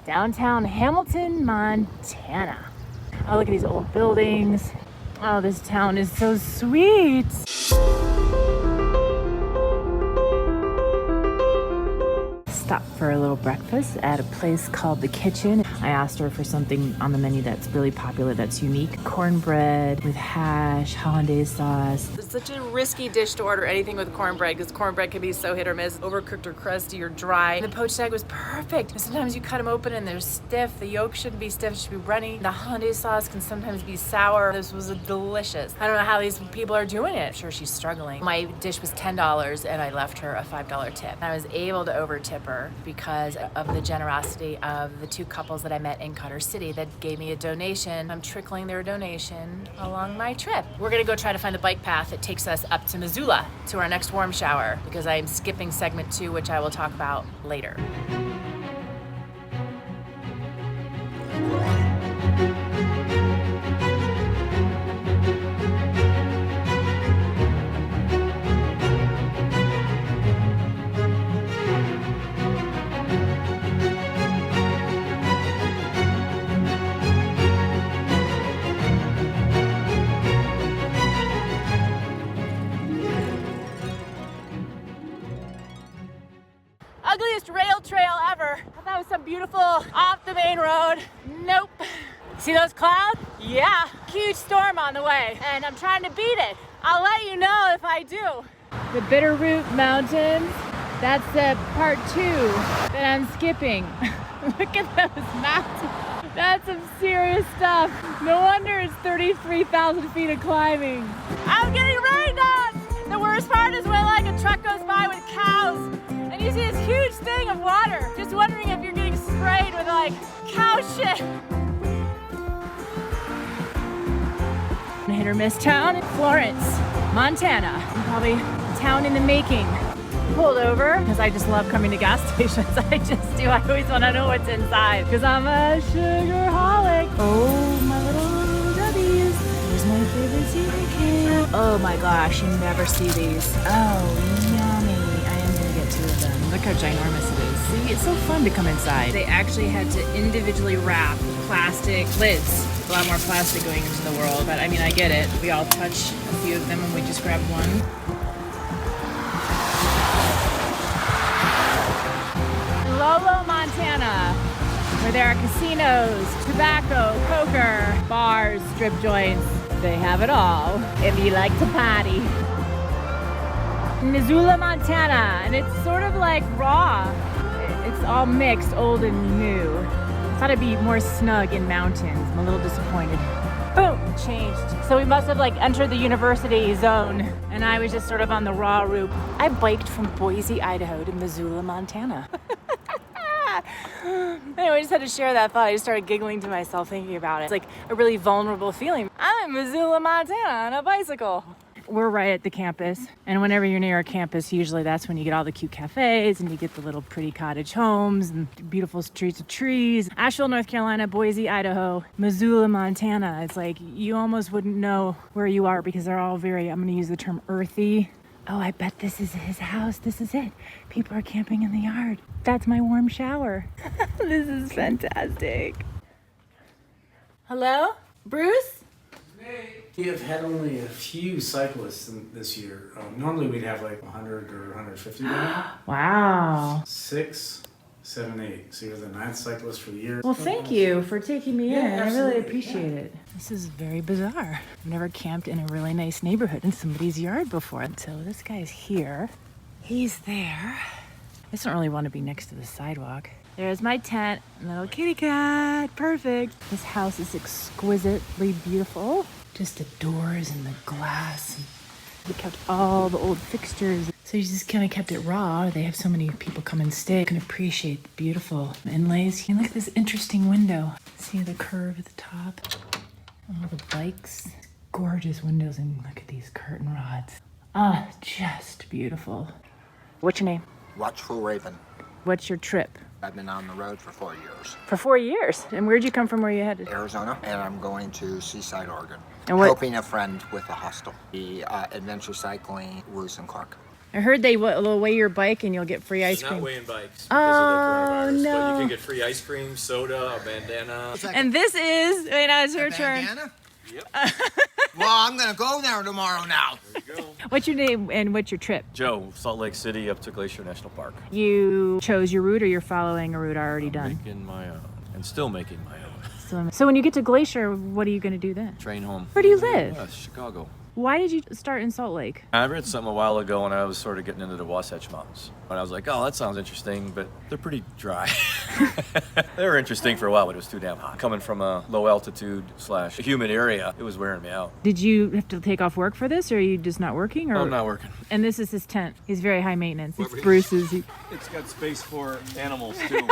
Downtown Hamilton, Montana. Oh, look at these old buildings. Oh, this town is so sweet. Stopped for a little breakfast at a place called The Kitchen. I asked her for something on the menu that's really popular, that's unique. Cornbread with hash, hollandaise sauce. It's such a risky dish to order anything with cornbread because cornbread can be so hit or miss, overcooked or crusty or dry. And the poached egg was perfect. And sometimes you cut them open and they're stiff. The yolk shouldn't be stiff, it should be runny. The hollandaise sauce can sometimes be sour. This was delicious. I don't know how these people are doing it. I'm sure she's struggling. My dish was $10 and I left her a $5 tip. I was able to over tip her because of the generosity of the two couples that I met in Cutter City that gave me a donation. I'm trickling their donation along my trip. We're gonna go try to find the bike path that takes us up to Missoula to our next warm shower because I'm skipping segment 2, which I will talk about later. Ugliest rail trail ever. I thought it was some beautiful off the main road. Nope. See those clouds? Yeah. Huge storm on the way and I'm trying to beat it. I'll let you know if I do. The Bitterroot Mountains. That's the part 2 that I'm skipping. Look at those mountains. That's some serious stuff. No wonder it's 33,000 feet of climbing. I'm getting rained on. The worst part is when like a truck goes by with cows and you see this huge thing of water. Just wondering if you're getting sprayed with like cow shit. A hit or miss town in Florence, Montana. Probably a town in the making. Pulled over because I just love coming to gas stations. I just do. I always want to know what's inside because I'm a sugarholic. Oh, my little W's. Here's my favorite secret can. Oh my gosh, you never see these. Oh, yummy. I am gonna get 2 of them. Look how ginormous it is. See, it's so fun to come inside. They actually had to individually wrap plastic lids. A lot more plastic going into the world, but I mean, I get it. We all touch a few of them and we just grab one. Lolo, Montana, where there are casinos, tobacco, poker, bars, strip joints. They have it all if you like to party. Missoula, Montana, and it's sort of like raw. It's all mixed, old and new. I thought it'd be more snug in mountains. I'm a little disappointed. Boom, changed. So we must have like entered the university zone and I was just sort of on the raw route. I biked from Boise, Idaho to Missoula, Montana. Anyway, I just had to share that thought. I just started giggling to myself thinking about it. It's like a really vulnerable feeling. I'm in Missoula, Montana on a bicycle. We're right at the campus. And whenever you're near a campus, usually that's when you get all the cute cafes and you get the little pretty cottage homes and beautiful streets of trees. Asheville, North Carolina, Boise, Idaho, Missoula, Montana. It's like you almost wouldn't know where you are because they're all very, I'm gonna use the term earthy. Oh, I bet this is his house. This is it. People are camping in the yard. That's my warm shower. This is fantastic. Hello? Bruce? We have had only a few cyclists this year. Normally we'd have like 100 or 150 now. Wow. 6, 7, 8. So you're the 9th cyclist for the year. Well, thank you for taking me in. Absolutely. I really appreciate it. This is very bizarre. I've never camped in a really nice neighborhood in somebody's yard before. So this guy's here. He's there. I just don't really want to be next to the sidewalk. There's my tent, little kitty cat, perfect. This house is exquisitely beautiful. Just the doors and the glass. We kept all the old fixtures. So you just kind of kept it raw. They have so many people come and stay. You can appreciate the beautiful inlays. And look at this interesting window. See the curve at the top? All the bikes. Gorgeous windows, and look at these curtain rods. Ah, just beautiful. What's your name? Watchful Raven. What's your trip? I've been on the road for 4 years. For 4 years? And where'd you come from? Where you headed? Arizona, and I'm going to Seaside, Oregon. And what? Helping a friend with a hostel. The adventure cycling, Lewis and Clark. I heard they'll weigh your bike and you'll get free ice They're cream. not weighing bikes because Oh, of the coronavirus, no. but you can get free ice cream, soda, a bandana. And this is, wait, now it's your turn. Bandana? Yep. Well, I'm gonna go there tomorrow now. There you go. What's your name and what's your trip? Joe, Salt Lake City up to Glacier National Park. You chose your route or you're following a route already done? Making my own, and still making my own. So when you get to Glacier, what are you going to do then? Train home. Where do you live? Chicago. Why did you start in Salt Lake? I read something a while ago when I was sort of getting into the Wasatch Mountains. And I was like, oh, that sounds interesting, but they're pretty dry. They were interesting for a while, but it was too damn hot. Coming from a low altitude / humid area, it was wearing me out. Did you have to take off work for this or are you just not working? Or? I'm not working. And this is his tent. He's very high maintenance. It's Bruce's. It's got space for animals too.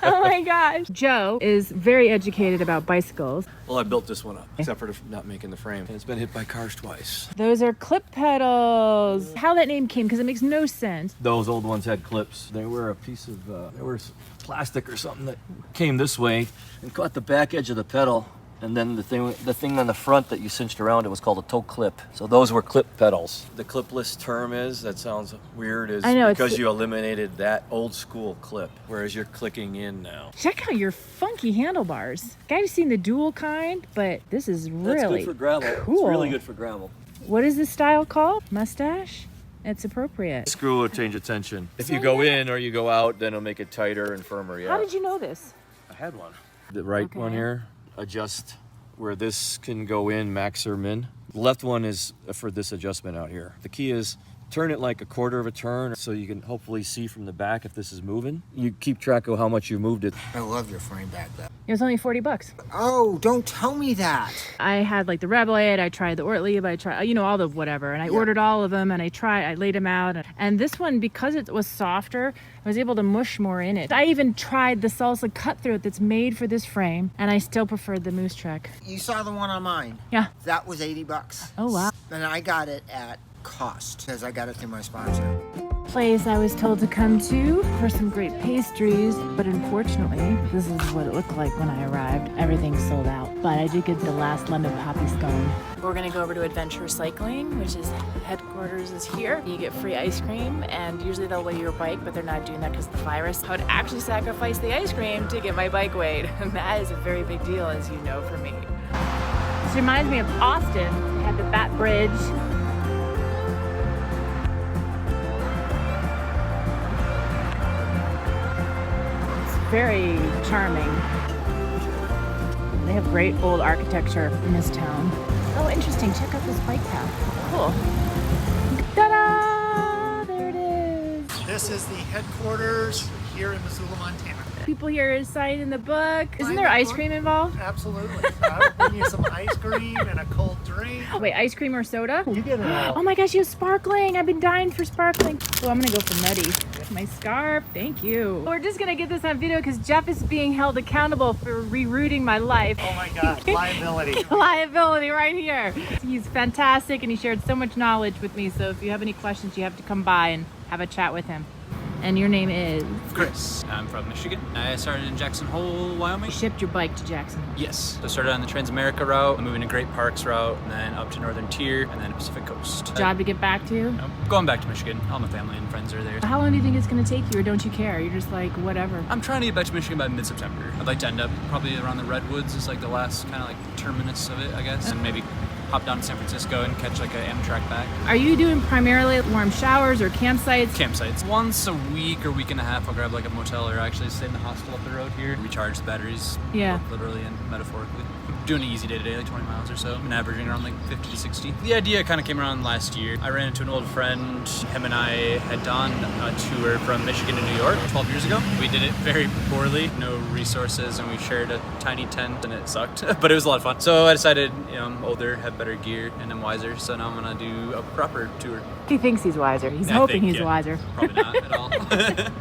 Oh my gosh. Joe is very educated about bicycles. Well, I built this one up, except for not making the frame. And it's been hit by cars twice. Those are clip pedals. How that name came, because it makes no sense. Those old ones had clips. They were a piece of, they were plastic or something that came this way and caught the back edge of the pedal. And then the thing on the front that you cinched around it was called a toe clip. So those were clip pedals. The clipless term that sounds weird, is I know, because you eliminated that old school clip, whereas you're clicking in now. Check out your funky handlebars. I've seen the dual kind, but this is really That's good for gravel. cool. It's really good for gravel. What is this style called? Mustache? It's appropriate. Screw will change its tension. If you go in or you go out, then it'll make it tighter and firmer. Yeah. How did you know this? I had one. The right one here, adjust where this can go in, max or min. The left one is for this adjustment out here. The key is turn it like a quarter of a turn so you can hopefully see from the back if this is moving. You keep track of how much you moved it. I love your frame back there. It was only $40. Oh, don't tell me that. I had like the Rebelade, I tried the Ortlieb, I tried, all the whatever, and I ordered all of them and I laid them out. And this one, because it was softer, I was able to mush more in it. I even tried the Salsa cut throat that's made for this frame, and I still preferred the Moose Trek. You saw the one on mine. Yeah. That was $80. Oh, wow. And I got it at cost because I got it through my sponsor. Place I was told to come to for some great pastries, but unfortunately, this is what it looked like when I arrived. Everything's sold out, but I did get the last lemon poppy scone. We're gonna go over to Adventure Cycling, which is headquarters is here. You get free ice cream, and usually they'll weigh your bike, but they're not doing that because of the virus. I would actually sacrifice the ice cream to get my bike weighed, and that is a very big deal, as you know, for me. This reminds me of Austin. They had the Bat Bridge. Very charming. They have great old architecture in this town. Oh, interesting. Check out this bike path. Cool. Ta-da! There it is. This is the headquarters here in Missoula, Montana. People here is citing the book. Isn't there ice cream involved? Absolutely. I will bring you some ice cream and a cold drink. Oh, wait, ice cream or soda? You get it all. Oh my gosh, you have sparkling. I've been dying for sparkling. Oh, I'm gonna go for nutty. My scarf, thank you. We're just gonna get this on video because Jeff is being held accountable for rerouting my life. Oh my God, liability. Liability right here. He's fantastic and he shared so much knowledge with me. So if you have any questions, you have to come by and have a chat with him. And your name is? Chris. I'm from Michigan. I started in Jackson Hole, Wyoming. You shipped your bike to Jackson. Yes. So I started on the Transamerica route, moving to Great Parks route, and then up to Northern Tier, and then Pacific Coast. Job to get back to? Going back to Michigan. All my family and friends are there. How long do you think it's going to take you, or don't you care? You're just like, whatever. I'm trying to get back to Michigan by mid-September. I'd like to end up probably around the Redwoods is like the last kind of like terminus of it, I guess. And maybe hop down to San Francisco and catch like an Amtrak back. Are you doing primarily warm showers or campsites? Campsites. Once a week or week and a half, I'll grab like a motel or actually stay in the hostel up the road here. Recharge the batteries, Yeah. both literally and metaphorically. I'm doing an easy day to day, like 20 miles or so. I'm averaging around like 50 to 60. The idea kind of came around last year. I ran into an old friend. Him and I had done a tour from Michigan to New York 12 years ago. We did it very poorly, no resources, and we shared a tiny tent and it sucked, but it was a lot of fun. So I decided, I'm older, have better gear, and I'm wiser, so now I'm gonna do a proper tour. He thinks he's wiser. He's I hoping think, he's yeah. wiser. Probably not at all.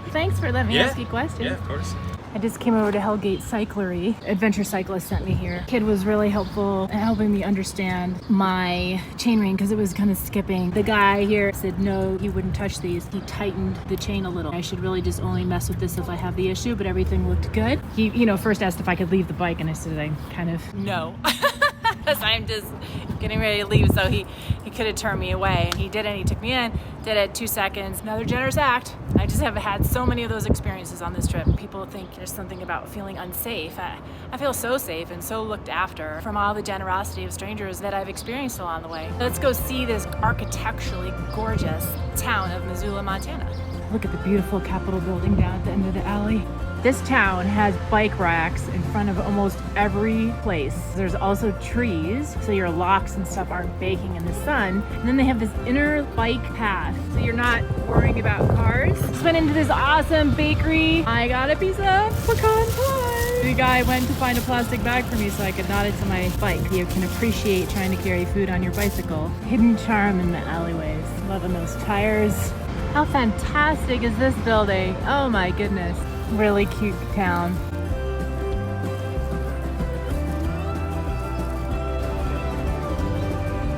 Thanks for letting me ask you questions. Yeah, of course. I just came over to Hellgate Cyclery. Adventure Cyclist sent me here. Kid was really helpful at helping me understand my chainring because it was kind of skipping. The guy here said no, he wouldn't touch these. He tightened the chain a little. I should really just only mess with this if I have the issue, but everything looked good. He, first asked if I could leave the bike and I said I kind of no. because I'm just getting ready to leave. So he could have turned me away, and he didn't. He took me in, did it 2 seconds. Another generous act. I just have had so many of those experiences on this trip. People think there's something about feeling unsafe. I feel so safe and so looked after from all the generosity of strangers that I've experienced along the way. Let's go see this architecturally gorgeous town of Missoula, Montana. Look at the beautiful Capitol building down at the end of the alley. This town has bike racks in front of almost every place. There's also trees, so your locks and stuff aren't baking in the sun. And then they have this inner bike path, so you're not worrying about cars. Just went into this awesome bakery. I got a piece of pecan pie. The guy went to find a plastic bag for me so I could knot it to my bike. You can appreciate trying to carry food on your bicycle. Hidden charm in the alleyways. Loving those tires. How fantastic is this building? Oh my goodness. Really cute town.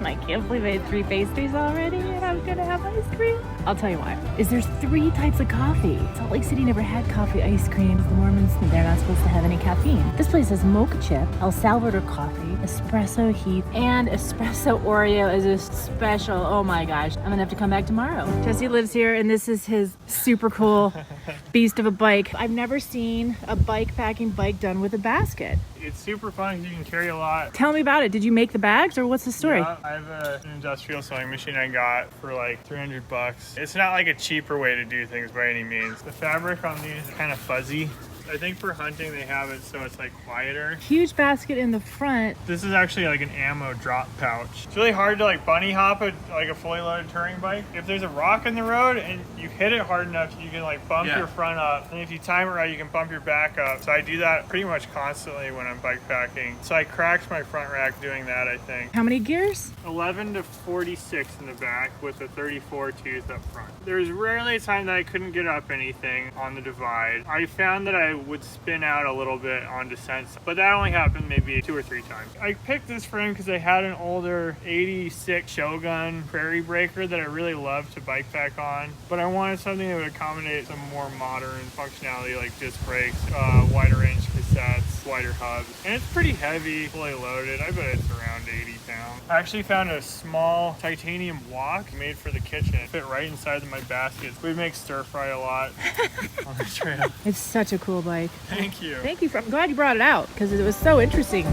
I can't believe I had 3 pastries already and I'm gonna have ice cream. I'll tell you why. There's 3 types of coffee. Salt Lake City never had coffee ice creams. The Mormons, they're not supposed to have any caffeine. This place has mocha chip, El Salvador coffee, espresso heat, and espresso Oreo is a special. Oh my gosh. I'm gonna have to come back tomorrow. Jesse lives here and this is his super cool beast of a bike. I've never seen a bike packing bike done with a basket. It's super fun because you can carry a lot. Tell me about it. Did you make the bags or what's the story? Yeah, I have an industrial sewing machine I got for like $300. It's not like a cheaper way to do things by any means. The fabric on these is kind of fuzzy. I think for hunting they have it so it's like quieter. Huge basket in the front. This is actually like an ammo drop pouch. It's really hard to like bunny hop like a fully loaded touring bike. If there's a rock in the road and you hit it hard enough, you can like bump your front up. And if you time it right, you can bump your back up. So I do that pretty much constantly when I'm bike packing. So I cracked my front rack doing that, I think. How many gears? 11 to 46 in the back with a 34 tooth up front. There was rarely a time that I couldn't get up anything on the divide. I found that I would spin out a little bit on descents, but that only happened maybe 2 or 3 times. I picked this frame because I had an older 86 Shogun Prairie Breaker that I really loved to bike pack on, but I wanted something that would accommodate some more modern functionality like disc brakes, wider range cassettes, wider hubs, and it's pretty heavy, fully loaded. I bet it's around 80 pounds. I actually found a small titanium wok made for the kitchen. It fit right inside of my basket. We make stir fry a lot on the trail. It's such a cool bike. Thank you. Thank you. I'm glad you brought it out because it was so interesting.